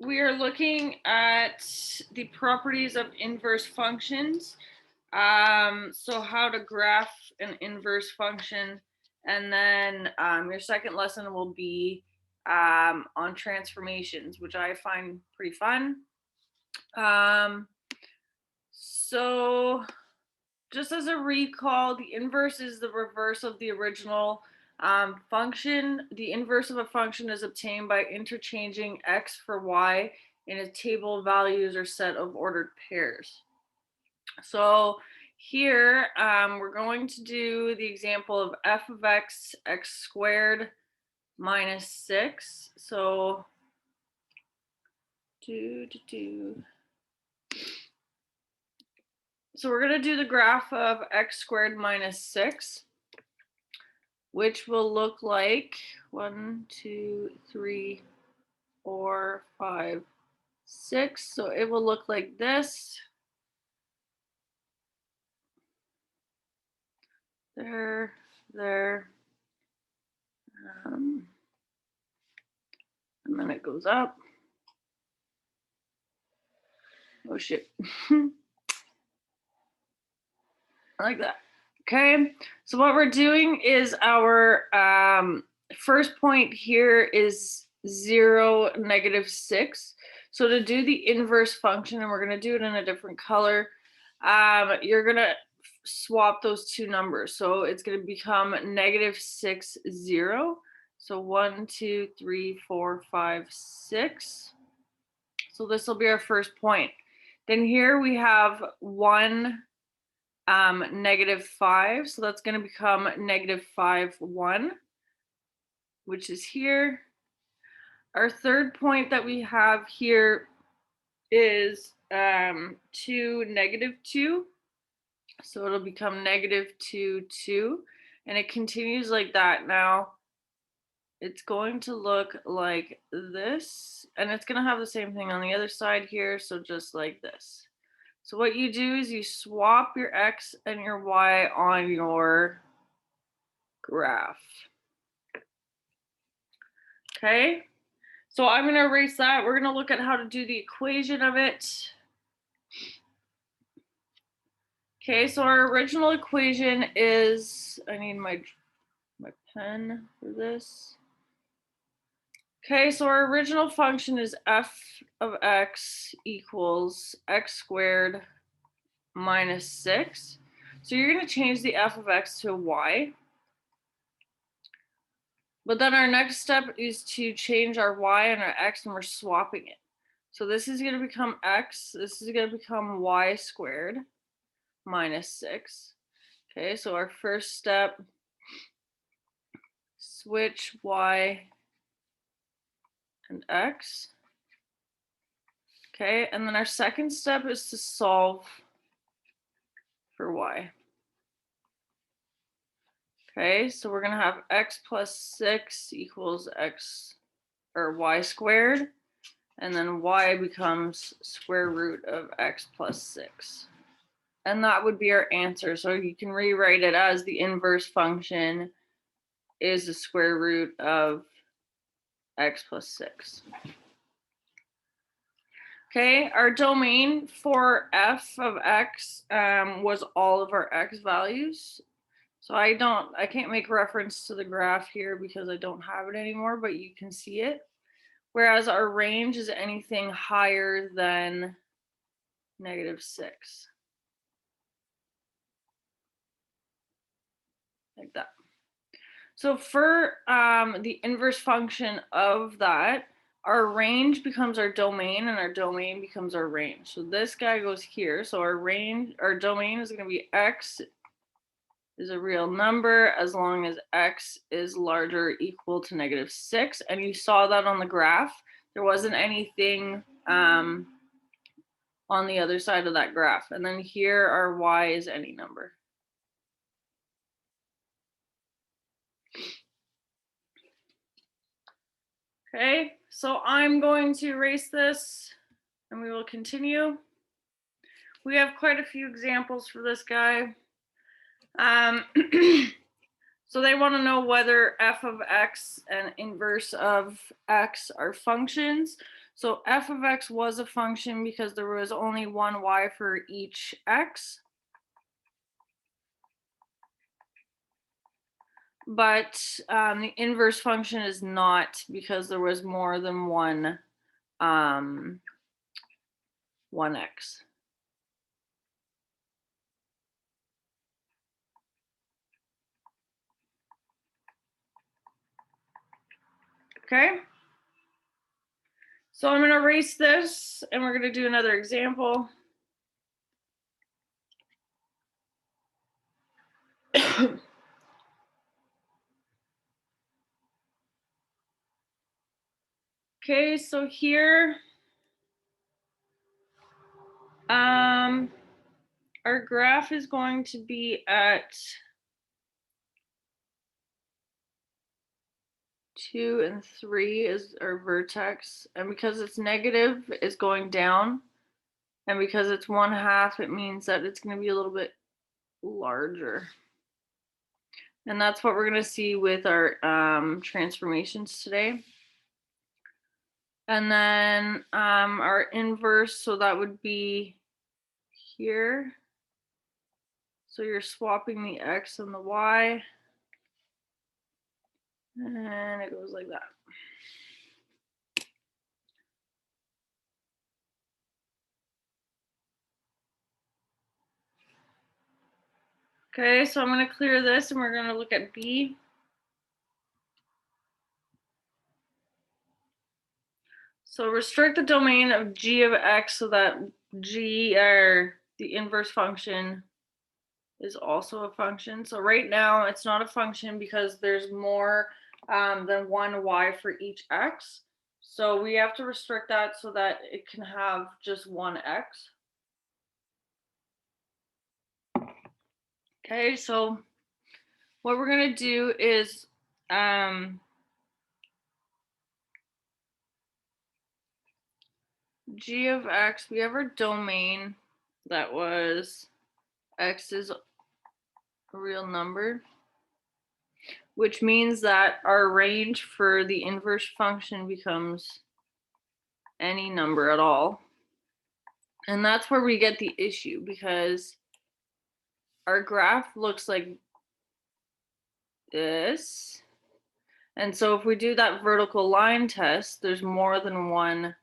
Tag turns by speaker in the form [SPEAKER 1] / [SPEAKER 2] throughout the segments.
[SPEAKER 1] we are looking at the properties of inverse functions. So how to graph an inverse function. And then your second lesson will be on transformations, which I find pretty fun. So just as a recall, the inverse is the reverse of the original function. The inverse of a function is obtained by interchanging x for y in a table of values or set of ordered pairs. So here we're going to do the example of f of x, x squared minus 6. So So we're going to do the graph of x squared minus 6, which will look like 1, 2, 3, 4, 5, 6. So it will look like this. There. And then it goes up. Oh shit. Like that. Okay, so what we're doing is our first point here is 0, -6. So to do the inverse function, and we're going to do it in a different color, you're going to swap those two numbers. So it's going to become -6, 0. So 1, 2, 3, 4, 5, 6. So this will be our first point. Then here we have 1, -5. So that's going to become -5, 1, which is here. Our third point that we have here is 2, -2. So it'll become -2, 2. And it continues like that. Now it's going to look like this. And it's going to have the same thing on the other side here. So just like this. So what you do is you swap your x and your y on your graph. Okay, so I'm going to erase that. We're going to look at how to do the equation of it. Okay, so our original equation is, I need my pen for this. Okay, so our original function is f of x equals x squared minus 6. So you're going to change the f of x to a y. But then our next step is to change our y and our x, and we're swapping it. So this is going to become x. This is going to become y squared minus 6. Okay, so our first step, switch y and x. Okay, and then our second step is to solve for y. Okay, so we're going to have x plus 6 equals x or y squared. And then y becomes square root of x plus 6. And that would be our answer. So you can rewrite it as the inverse function is the square root of x plus 6. Okay, our domain for f of x was all of our x values. So I can't make reference to the graph here because I don't have it anymore, but you can see it. Whereas our range is anything higher than -6. Like that. So for the inverse function of that, our range becomes our domain and our domain becomes our range. So this guy goes here. So our range, our domain is going to be x is a real number as long as x is larger or equal to -6. And you saw that on the graph. There wasn't anything on the other side of that graph. And then here our y is any number. Okay, so I'm going to erase this and we will continue. We have quite a few examples for this guy. So they want to know whether f of x and inverse of x are functions. So f of x was a function because there was only one y for each x. But the inverse function is not because there was more than one x. Okay. So I'm going to erase this and we're going to do another example. Okay, so here, our graph is going to be at 2 and 3 is our vertex, and because it's negative, it's going down, and because it's 1/2, it means that it's going to be a little bit larger. And that's what we're going to see with our transformations today. And then our inverse, so that would be here. So you're swapping the x and the y. And it goes like that. Okay, so I'm going to clear this and we're going to look at B. So restrict the domain of g of x so that g, or the inverse function, is also a function. So right now it's not a function because there's more than one y for each x. So we have to restrict that so that it can have just one x. Okay, so what we're going to do is g of x, we have our domain that was x is a real number, which means that our range for the inverse function becomes any number at all. And that's where we get the issue, because our graph looks like this. And so if we do that vertical line test, there's more than one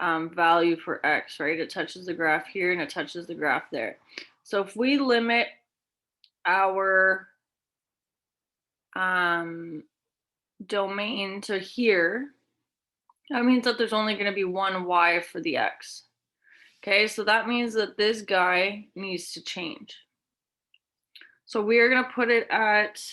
[SPEAKER 1] value for x, right? It touches the graph here and it touches the graph there. So if we limit our domain to here, that means that there's only going to be one y for the x. Okay, so that means that this guy needs to change. So we are going to put it at,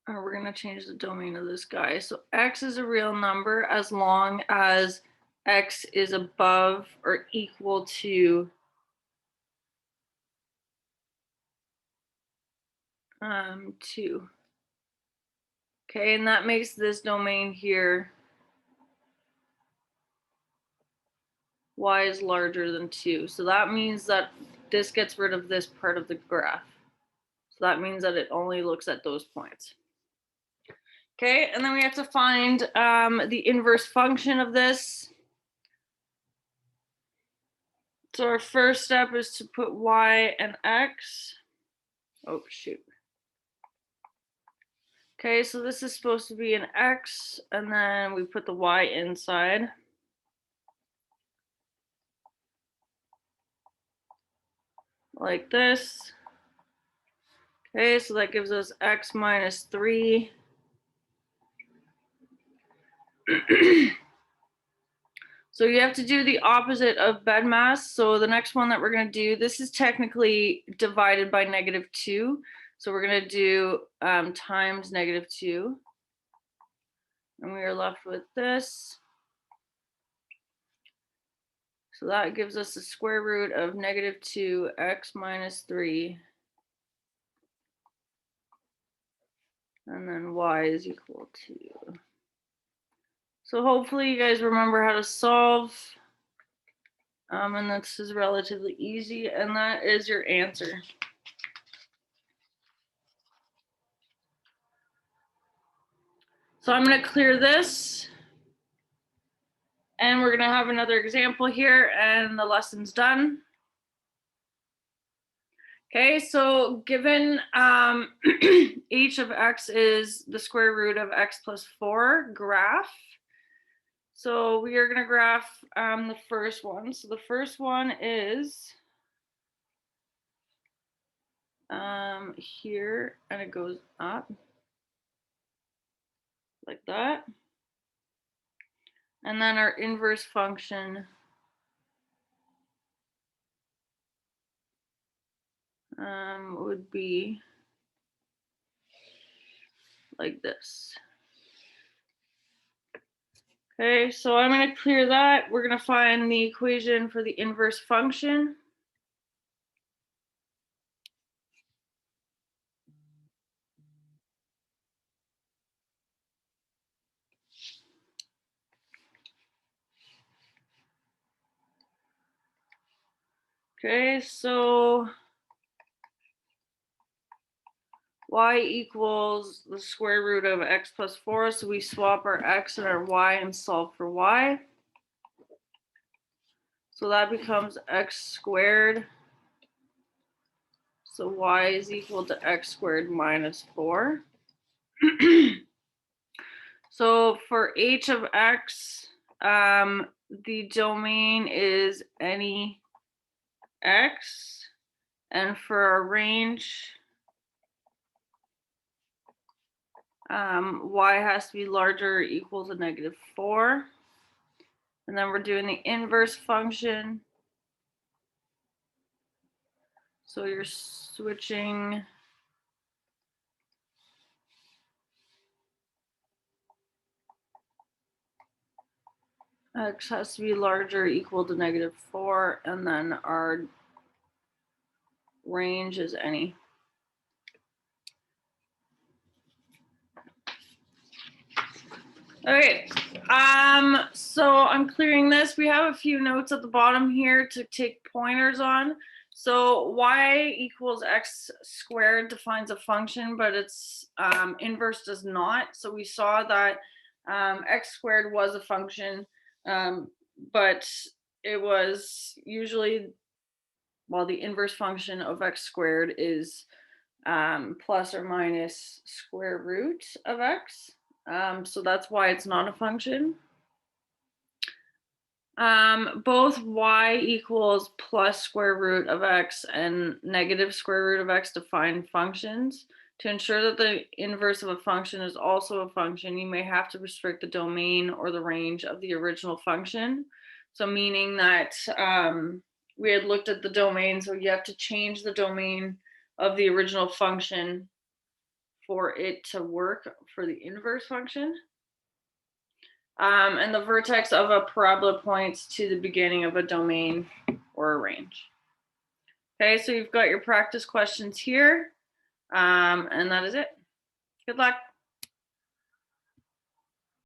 [SPEAKER 1] or we're going to change the domain of this guy. So x is a real number as long as x is above or equal to 2. Okay, and that makes this domain here y is larger than 2. So that means that this gets rid of this part of the graph. So that means that it only looks at those points. Okay, and then we have to find the inverse function of this. So our first step is to put y and x. Oh, shoot. Okay, so this is supposed to be an x, and then we put the y inside. Like this. Okay, so that gives us x minus 3. So you have to do the opposite of BEDMAS. So the next one that we're going to do, this is technically divided by -2. So we're going to do times -2. And we are left with this. So that gives us the square root of -2 x minus 3. And then y is equal to. So hopefully you guys remember how to solve. And this is relatively easy. And that is your answer. So I'm going to clear this. And we're going to have another example here and the lesson's done. Okay, so given h of x is the square root of x plus 4 graph. So we are going to graph the first one. So the first one is here, and it goes up like that. And then our inverse function would be like this. Okay, so I'm going to clear that. We're going to find the equation for the inverse function. Okay, so y equals the square root of x plus 4. So we swap our x and our y and solve for y. So that becomes x squared. So y is equal to x squared minus 4. So for h of x, the domain is any x. And for our range, y has to be larger or equal to -4. And then we're doing the inverse function. So you're switching x has to be larger or equal to -4, and then our range is any. Okay, so I'm clearing this. We have a few notes at the bottom here to take pointers on. So y equals x squared defines a function, but its inverse does not. So we saw that x squared was a function, but it was usually, well, the inverse function of x squared is plus or minus square root of x. So that's why it's not a function. Both y equals plus square root of x and negative square root of x define functions. To ensure that the inverse of a function is also a function, you may have to restrict the domain or the range of the original function. So meaning that we had looked at the domain, so you have to change the domain of the original function for it to work for the inverse function. And the vertex of a parabola points to the beginning of a domain or a range. Okay, so you've got your practice questions here, and that is it. Good luck.